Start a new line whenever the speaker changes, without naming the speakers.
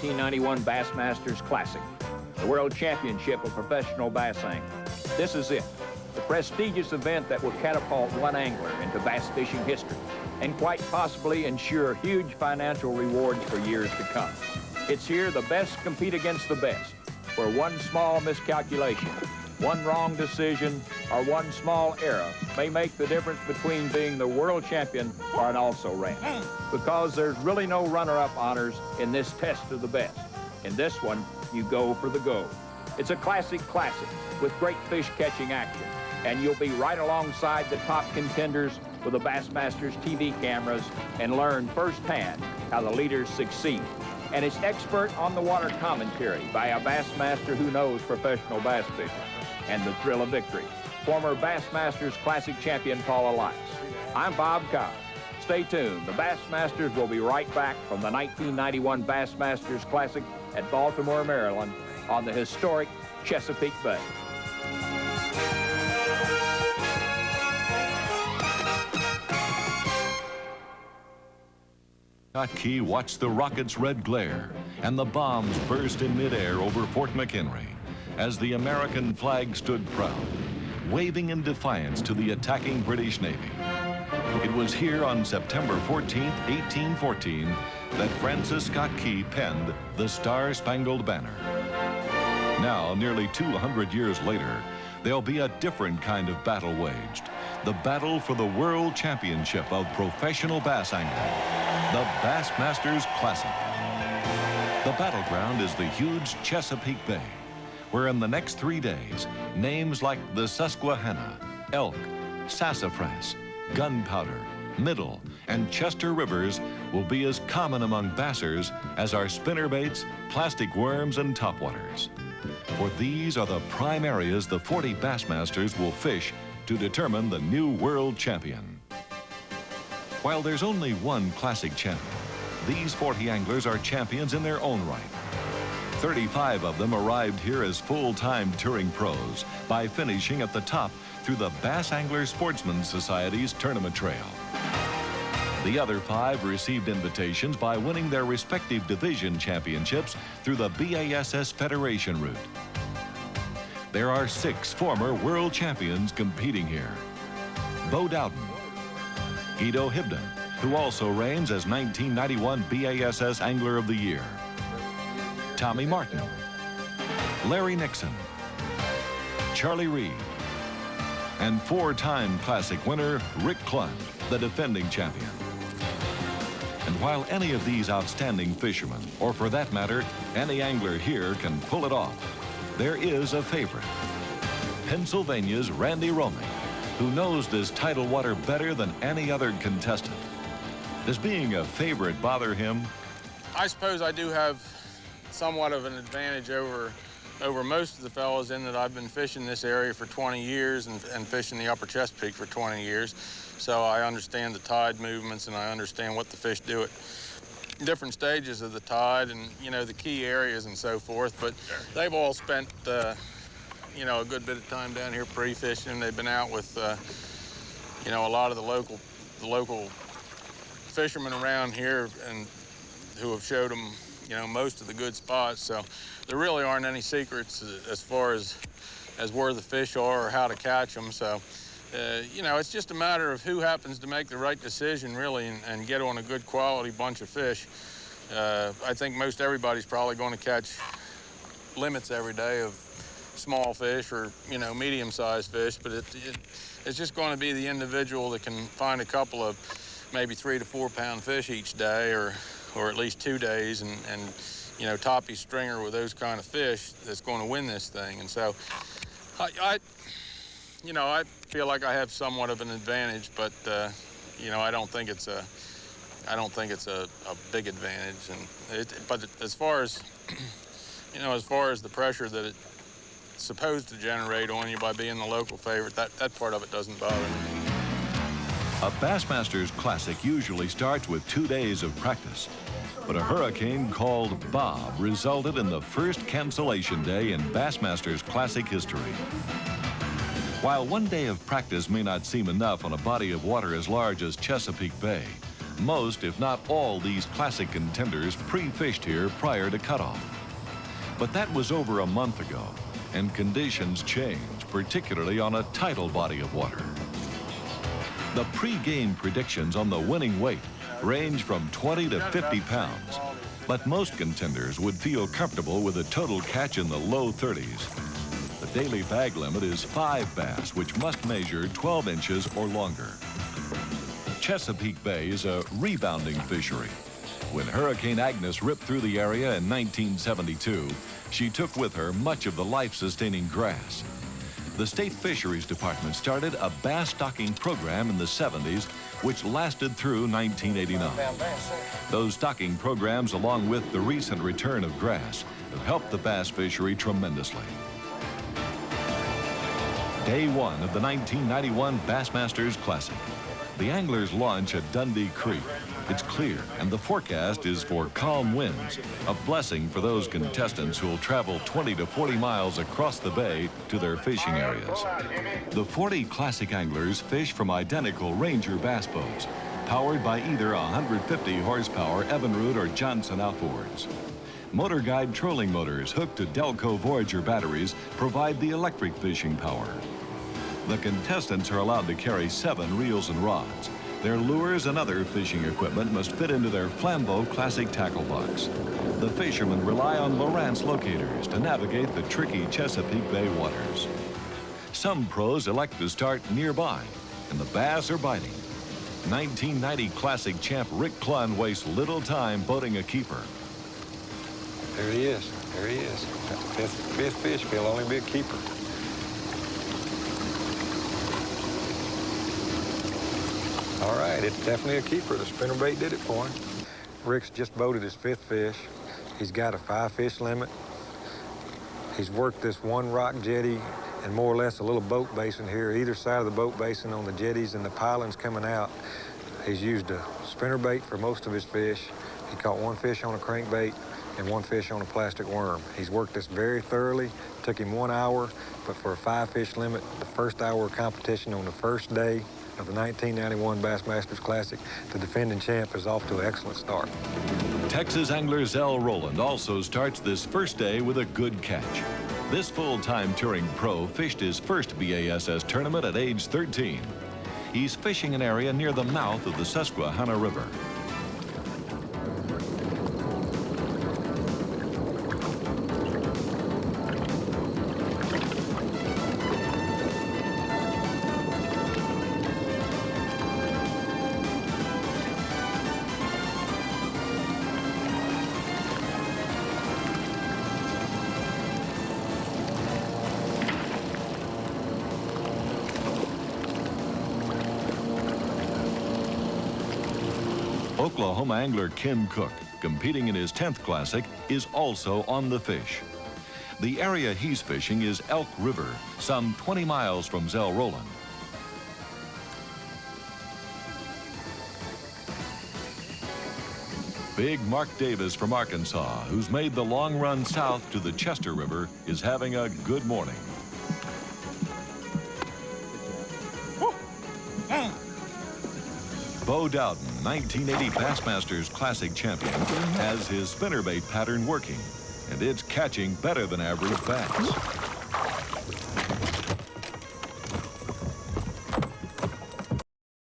1991 Bassmasters Classic, the World Championship of Professional Bass Angling. This is it, the prestigious event that will catapult one angler into bass fishing history and quite possibly ensure huge financial rewards for years to come. It's here the best compete against the best, where one small miscalculation, one wrong decision, or one small error may make the difference between being the world champion or an also-ran. Because there's really no runner-up honors in this test of the best. In this one, you go for the gold. It's a classic with great fish catching action, and you'll be right alongside the top contenders with the Bassmasters TV cameras and learn firsthand how the leaders succeed. And it's expert on-the-water commentary by a Bassmaster who knows professional bass fishing and the thrill of victory, former Bassmasters Classic champion Paul Elias. I'm Bob Cobb. Stay tuned. The Bassmasters will be right back from the 1991 Bassmasters Classic at Baltimore, Maryland, on the historic Chesapeake Bay.
Scott Key watched the rocket's red glare and the bombs burst in midair over Fort McHenry as the American flag stood proud, waving in defiance to the attacking British Navy. It was here on September 14, 1814, that Francis Scott Key penned the Star-Spangled Banner. Now, nearly 200 years later, there'll be a different kind of battle waged, the battle for the World Championship of Professional Bass Angling, the Bassmasters Classic. The battleground is the huge Chesapeake Bay, where in the next 3 days, names like the Susquehanna, Elk, Sassafras, Gunpowder, Middle, and Chester rivers will be as common among bassers as are spinnerbaits, plastic worms, and topwaters. For these are the prime areas the 40 Bassmasters will fish to determine the new world champion. While there's only one classic champion, these 40 anglers are champions in their own right. 35 of them arrived here as full-time touring pros by finishing at the top through the Bass Angler Sportsman Society's tournament trail. The other 5 received invitations by winning their respective division championships through the BASS Federation route. There are 6 former world champions competing here. Bo Dowden, Guido Hibden, who also reigns as 1991 BASS Angler of the Year, Tommy Martin, Larry Nixon, Charlie Reed, and 4-time Classic winner Rick Clund, the defending champion. And while any of these outstanding fishermen, or for that matter, any angler here can pull it off, there is a favorite. Pennsylvania's Randy Romey, who knows this tidal water better than any other contestant. Does being a favorite bother him?
I suppose I do have somewhat of an advantage over most of the fellows in that I've been fishing this area for 20 years and fishing the upper Chesapeake for 20 years. So I understand the tide movements and I understand what the fish do at different stages of the tide and, you know, the key areas and so forth. But they've all spent, you know, a good bit of time down here pre-fishing. They've been out with, you know, a lot of the local fishermen around here and who have showed them, you know, most of the good spots. So there really aren't any secrets as far as where the fish are or how to catch them. So, you know, it's just a matter of who happens to make the right decision, really, and get on a good quality bunch of fish. I think most everybody's probably going to catch limits every day of small fish or, you know, medium-sized fish, but it's just going to be the individual that can find a couple of maybe 3 to 4 pound fish each day or at least 2 days and you know, toppy stringer with those kind of fish that's going to win this thing. And so you know, I feel like I have somewhat of an advantage, but you know, I don't think it's a big advantage. And but as far as you know, as far as the pressure that it's supposed to generate on you by being the local favorite, that part of it doesn't bother me.
A Bassmasters Classic usually starts with 2 days of practice, but a hurricane called Bob resulted in the first cancellation day in Bassmasters Classic history. While 1 day of practice may not seem enough on a body of water as large as Chesapeake Bay, Most, if not all, these classic contenders pre-fished here prior to cutoff. But that was over a month ago, and conditions change, particularly on a tidal body of water. The pre-game predictions on the winning weight range from 20 to 50 pounds, but most contenders would feel comfortable with a total catch in the low 30s. The daily bag limit is 5 bass, which must measure 12 inches or longer. Chesapeake Bay is a rebounding fishery. When Hurricane Agnes ripped through the area in 1972, she took with her much of the life-sustaining grass. The State Fisheries Department started a bass stocking program in the 70s, which lasted through 1989. Those stocking programs, along with the recent return of grass, have helped the bass fishery tremendously. Day one of the 1991 Bassmasters Classic. The anglers launch at Dundee Creek. It's clear, and the forecast is for calm winds, a blessing for those contestants who will travel 20 to 40 miles across the bay to their fishing areas. The 40 classic anglers fish from identical Ranger bass boats, powered by either 150 horsepower Evinrude or Johnson outboards. Motor Guide trolling motors hooked to Delco Voyager batteries provide the electric fishing power. The contestants are allowed to carry 7 reels and rods. Their lures and other fishing equipment must fit into their Flambeau Classic tackle box. The fishermen rely on Lowrance locators to navigate the tricky Chesapeake Bay waters. Some pros elect to start nearby, and the bass are biting. 1990 Classic champ Rick Clunn wastes little time boating a keeper.
There he is. There he is. That's the fifth fish. He'll only be a keeper. All right, it's definitely a keeper. The spinnerbait did it for him. Rick's just boated his 5th fish. He's got a 5-fish limit. He's worked this one rock jetty and more or less a little boat basin here, either side of the boat basin on the jetties and the pilings coming out. He's used a spinnerbait for most of his fish. He caught 1 fish on a crankbait and 1 fish on a plastic worm. He's worked this very thoroughly. Took him 1 hour, but for a 5-fish limit, the first hour of competition on the first day of the 1991 Bassmasters Classic, the defending champ is off to an excellent start.
Texas angler Zell Rowland also starts this first day with a good catch. This full-time touring pro fished his first BASS tournament at age 13. He's fishing an area near the mouth of the Susquehanna River. Oklahoma angler Ken Cook, competing in his 10th Classic, is also on the fish. The area he's fishing is Elk River, some 20 miles from Zell Rowland. Big Mark Davis from Arkansas, who's made the long run south to the Chester River, is having a good morning. Bo Dowden, 1980 Bassmasters Classic champion, has his spinnerbait pattern working, and it's catching better than average bass.